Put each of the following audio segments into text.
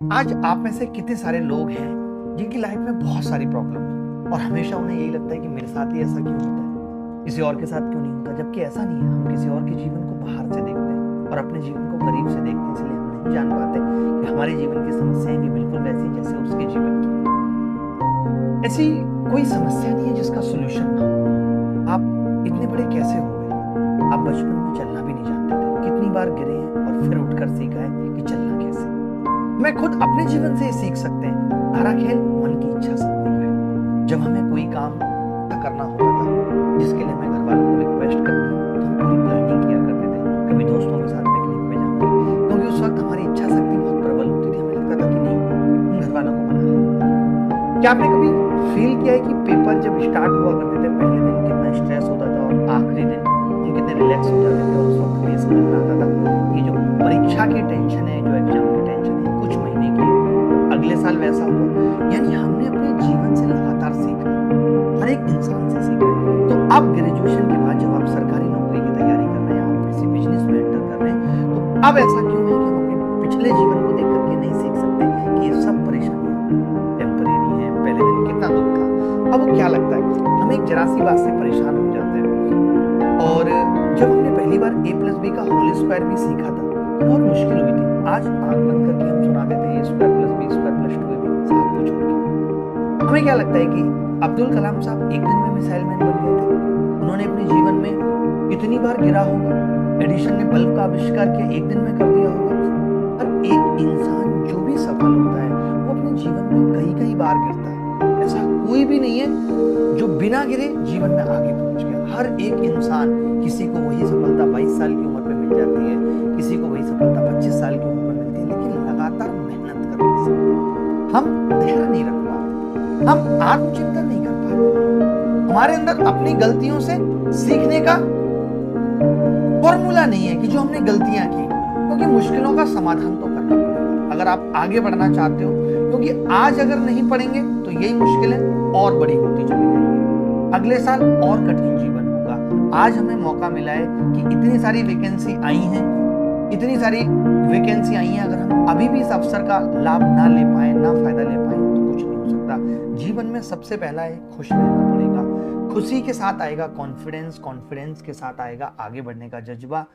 आज आप में से कितने सारे लोग हैं जिनकी लाइफ में बहुत सारी प्रॉब्लम है और हमेशा उन्हें यही लगता है कि मेरे साथ ही ऐसा क्यों होता है, किसी और के साथ क्यों नहीं होता। जबकि ऐसा नहीं है। हम किसी और के जीवन को बाहर से देखते हैं और अपने जीवन को करीब से देखते हैं, इसलिए हम नहीं जान पाते कि हमारे जीवन की समस्याएं भी बिल्कुल वैसी जैसे उसके जीवन की। ऐसी कोई समस्या नहीं है जिसका सोल्यूशन ना हो। आप इतने बड़े कैसे हो गए? आप बचपन में चलना भी नहीं जानते थे, कितनी बार गिरे हैं और फिर उठकर सीखा है कि चलना कैसे। मैं खुद अपने जीवन से सीख सकते हैं। तारा खेल मन की इच्छा शक्ति का है। जब हमें कोई काम करना होता था जिसके लिए मैं घर वालों को रिक्वेस्ट करती तो हम पूरी प्लानिंग किया करते थे, कभी दोस्तों के साथ पिकनिक पे जाना, क्योंकि उस वक्त हमारी इच्छा शक्ति बहुत प्रबल होती थी। हमें लगता था कि नहीं, हम घर वालों को मना लें। क्या आपने कभी फील किया है कि पेपर जब स्टार्ट हुआ करते थे, पहले दिन कितना स्ट्रेस होता था और आखिरी दिन हम कितने रिलैक्स हो जाते थे और उस वक्त हमें समझ में आता था कि जो परीक्षा की टेंशन है, जो एग्जाम की टेंशन है, कुछ महीने की है, अगले साल वैसा होगा। यानी हमने अपने जीवन से लगातार सीखा, हर एक इंसान से सीखा है। तो अब ग्रेजुएशन के बाद जब आप सरकारी नौकरी की तैयारी कर रहे हैं, आप किसी बिजनेस में एंटर कर रहे हैं, तो अब ऐसा क्यों है कि हम अपने पिछले जीवन को देख करके नहीं सीख सकते कि ये सब परेशानियां टेम्परेरी हैं। पहले दिन कितना दुख था, अब वो क्या लगता है, हम एक जरा सी बात से परेशान हो जाते हैं। और जब हमने पहली बार a+b का होल स्क्वायर भी सीखा था, बहुत मुश्किल हुई थी। आज आंख बंद करके हम सुना देते हैं a² + b² + 2ab साहब को छोड़ के। हमें क्या लगता है कि अब्दुल कलाम साहब एक दिन में मिसाइल मैन बन गए थे? उन्होंने अपने जीवन में कितनी बार गिरा होगा? एडिशन ने बल्ब का आविष्कार किया, एक दिन में कर दिया होगा? हर एक इंसान जो भी सफल होता है वो अपने जीवन में कई कई बार गिरता है। ऐसा कोई भी नहीं है जो बिना गिरे जीवन में आगे पहुंच गया। हर एक इंसान, किसी को वही सफलता 22 साल की उम्र पे मिल जाती है, किसी को वही सफलता 25 साल की उम्र में मिलती है, लेकिन लगातार मेहनत करने से हम धैर्य नहीं रख पाते, हम आत्मचिंतन नहीं कर पाते। हमारे अंदर अपनी गलतियों से सीखने का फॉर्मूला नहीं है कि जो हमने गलतियां की, क्योंकि मुश्किलों का समाधान तो करना पड़ेगा अगर आप आगे बढ़ना चाहते हो। क्योंकि आज अगर नहीं पढ़ेंगे तो यही मुश्किलें और बड़ी होती चली जाएंगी, अगले साल और कठिन जीवन होगा। आज हमें मौका मिला है कि इतनी सारी वैकेंसी आई हैं, इतनी सारी वैकेंसी आई हैं, अगर हम अभी भी इस अवसर का लाभ ना ले पाए, ना फायदा ले पाए, तो कुछ नहीं हो सकता। जीवन में सबसे पहला है खुश रहना पड़ेगा। खुशी के साथ आएगा कॉन्फिडेंस, कॉन्फिडेंस के साथ आएगा आगे बढ़ने का जज्बा,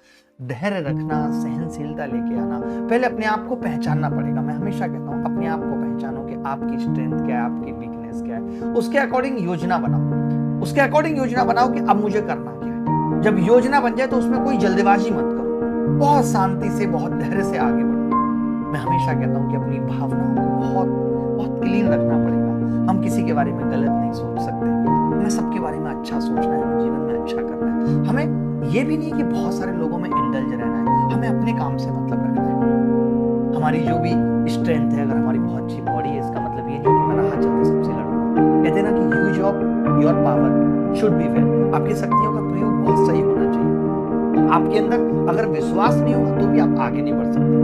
धैर्य रखना, सहनशीलता लेके आना। पहले अपने आप को पहचानना पड़ेगा। मैं हमेशा कहता हूँ अपने आप को पहचानो कि आपकी स्ट्रेंथ क्या है, आपकी वीकनेस क्या है, उसके अकॉर्डिंग योजना बनाओ। उसके अकॉर्डिंग योजना बनाओ कि अब मुझे करना क्या है। जब योजना बन जाए तो उसमें कोई जल्दबाजी मत करो, बहुत शांति से, बहुत धैर्य से आगे बढ़ो। मैं हमेशा कहता हूँ कि अपनी भावनाओं को बहुत बहुत क्लीन रखना पड़ेगा। हम किसी के बारे में गलत नहीं सोच सकते, हमें सबके बारे में अच्छा सोचना है, हमें जीवन में अच्छा करना है। हमें ये भी नहीं कि बहुत सारे लोगों में इंडल्ज रहना है, हमें अपने काम से मतलब रखना है। हमारी जो भी स्ट्रेंथ है, अगर हमारी बहुत अच्छी बॉडी है, इसका मतलब ये नहीं कि मैं राह चलते सबसे लड़ूंगा। कहते हैं ना कि use of your power should be well. आपकी शक्तियों का प्रयोग बहुत सही होना चाहिए। आपके अंदर अगर विश्वास नहीं होगा तो भी आप आगे नहीं बढ़ सकते।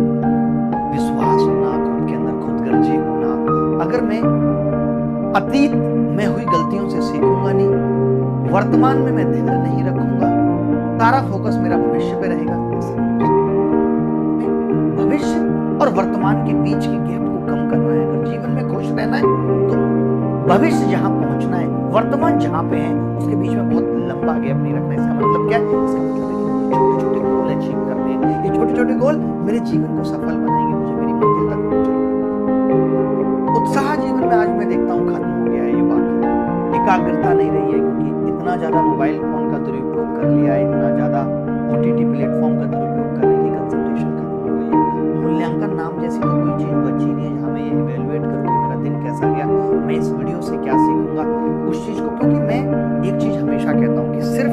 विश्वास होना, खुद के अंदर खुदगर्जी होना। अगर मैं अतीत में हुई गलतियों से सीखूंगा नहीं, वर्तमान में मैं धैर्य नहीं रखूंगा, सारा फोकस मेरा भविष्य पे रहेगा, भविष्य और वर्तमान के बीच की गैप को कम करना है। अगर जीवन में खुश रहना है तो भविष्य जहां पहुंचना है, वर्तमान जहां पे है, उसके बीच में बहुत लंबा गैप नहीं रखना है। इसका मतलब क्या है? इसका मतलब है कि छोटे छोटे गोल अचीव करने हैं। ये छोटे छोटे गोल मेरे जीवन को सफल बनाएंगे, मुझे मेरी मंजिल तक पहुंचाएंगे। उत्साह जीवन में आज मैं देखता हूँ खत्म हो गया है। युवा की एकाग्रता नहीं रही है, क्योंकि इतना ज्यादा मोबाइल फोन का दुरुपयोग कर लिया है, इतना ज्यादा OTT प्लेटफॉर्म का दुरुपयोग करने की कंसंट्रेशन खत्म हो गई है। मूल्यांकन नाम जैसी तो कोई चीज बची नहीं है जहां मैं ये इवेलुएट करूं कि मेरा दिन कैसा गया, मैं इस वीडियो से क्या सीखूंगा उस चीज को। क्योंकि मैं एक चीज हमेशा कहता हूँ कि सिर्फ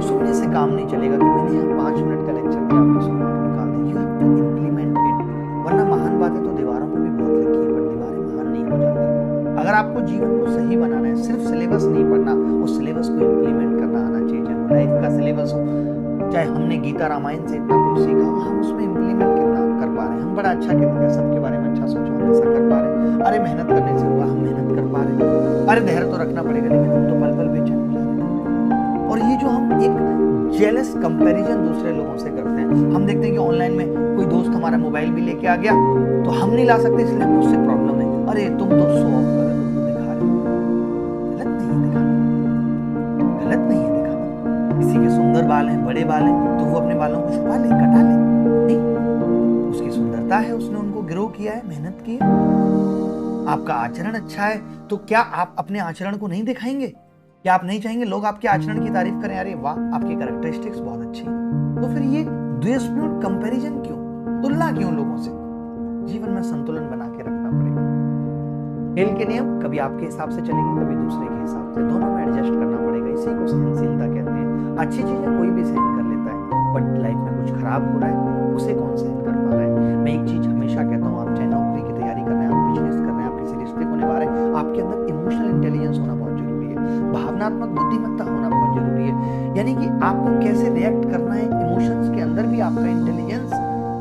सुनने से काम नहीं चलेगा कि मैंने यहाँ 5 मिनट का लेक्चर दिया, आपने सुना और निकाल दिया। You have to implement it. वरना महान बातें तो दीवारों पर भी बहुत लिखी है, बट दीवारें महान नहीं हो जाती। अगर आपको जीवन को सही बनाना है, सिर्फ सिलेबस नहीं पढ़ना, उस सिलेबस को इम्प्लीमेंट करना आना चाहिए। चाहे वो लाइफ का सिलेबस हो, चाहे हमने गीता रामायण से इतना कुछ सीखा हो, हम उसमें इम्प्लीमेंट कितना कर पा रहे हैं। हम बड़ा अच्छा कहते हैं, सबके बारे में अच्छा सोचो, हम ऐसा कर पा रहे हैं। अरे मेहनत करने से होगा, हम मेहनत कर पा रहे हैं। अरे धैर्य तो रखना पड़ेगा, लेकिन हम तो पल पल बेचैन हो जा रहे हैं। और ये जो हम एक जेलस कंपैरिजन दूसरे लोगों से करते हैं। हम देखते हैं कि ऑनलाइन में कोई दोस्त हमारा मोबाइल भी लेके आ गया तो हम नहीं ला सकते, इसलिए हमें उससे प्रॉब्लम है। अरे तुम तो शो ऑफ कर रहे हो, तुम तो दिखा रहे हो। गलत नहीं है दिखाना, गलत नहीं है दिखाना। किसी के सुंदर बाल हैं, बड़े बाल हैं, तो वो अपने बालों को छुपा ले, कटा ले, नहीं, उसकी सुंदरता है, उसने उनको ग्रो किया है, मेहनत की है। आपका आचरण अच्छा है तो क्या आप अपने आचरण को नहीं दिखाएंगे? क्या आप नहीं चाहेंगे लोग आपके आचरण की तारीफ करें? अरे वाह, आपकी कैरेक्टरिस्टिक्स बहुत अच्छी है। तो फिर ये द्वेषपूर्ण कंपैरिजन क्यों, तुलना क्यों लोगों से? जीवन में संतुलन बना के रखना पड़ेगा। खेल के नियम कभी आपके हिसाब से चलेंगे, कभी दूसरे के हिसाब से, दोनों में एडजस्ट करना पड़ेगा। इसी को सहनशीलता कहते हैं। अच्छी चीजें कोई भी सहन कर लेता है, बट लाइफ में कुछ खराब हो रहा है उसे कौन सहन कर पा रहा है? मैं एक चीज हमेशा कहता हूँ, आप चाहे नौकरी की तैयारी कर रहे हैं, आप बिजनेस कर रहे हैं, आप किसी रिश्ते को निभा रहे हैं, आपके अंदर इमोशनल इंटेलिजेंस होना बहुत जरूरी है, भावनात्मक बुद्धिमत्ता होना बहुत जरूरी है। यानी कि आपको कैसे रिएक्ट करना है, इमोशंस के अंदर भी आपका इंटेलिजेंस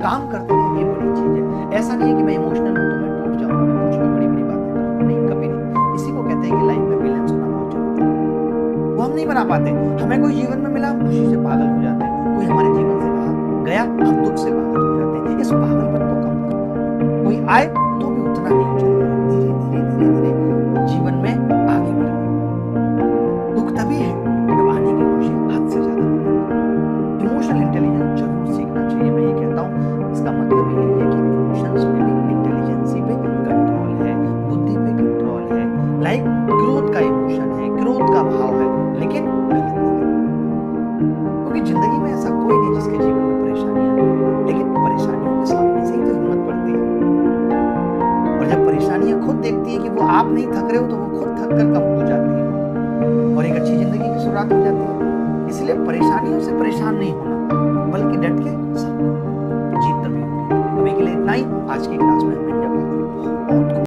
काम करता है, ये बड़ी चीज है। ऐसा नहीं है कि मैं इमोशनल हूं तो मैं टूट जाऊंगा, मैं कुछ भी बड़ी बड़ी बातें करूंगा, नहीं, कभी नहीं। इसी को कहते हैं कि लाइफ में बैलेंस होना बहुत जरूरी है। वो हम नहीं बना पाते। हमें कोई जीवन में मिला, हम खुशी से पागल हो जाते हैं, कोई हमारे जीवन से गया, हम दुख से पागल हो जाते हैं। इस पागलपन को कम करो। कोई आए तो भी उतना नहीं चलना, धीरे धीरे धीरे धीरे जीवन में आगे बढ़ना। दुख तभी है जब आने की खुशी हद से ज्यादा हो। इमोशनल इंटेलिजेंस जरूर सीखना चाहिए, मैं ये कहता हूँ। इसका मतलब ये है कि इमोशंस में भी इंटेलिजेंसी पे कंट्रोल है, बुद्धि पे कंट्रोल है। लाइक ग्रोथ का इमोशन है, ग्रोथ का भाव है, लेकिन गलत नहीं। क्योंकि जिंदगी में ऐसा कोई नहीं जिसके जीवन में परेशानियां नहीं, लेकिन परेशानियों के सामने से ही तो हिम्मत पड़ती है। और जब परेशानियां खुद देखती है कि वो आप नहीं थक रहे हो, तो वो खुद थक कर कम हो जाती है और एक अच्छी जिंदगी की शुरुआत हो जाती है। इसलिए परेशानियों से परेशान नहीं होना, बल्कि डट के सब जीत तभी होगी। अभी के लिए इतना ही। आज की क्लास में हमने क्या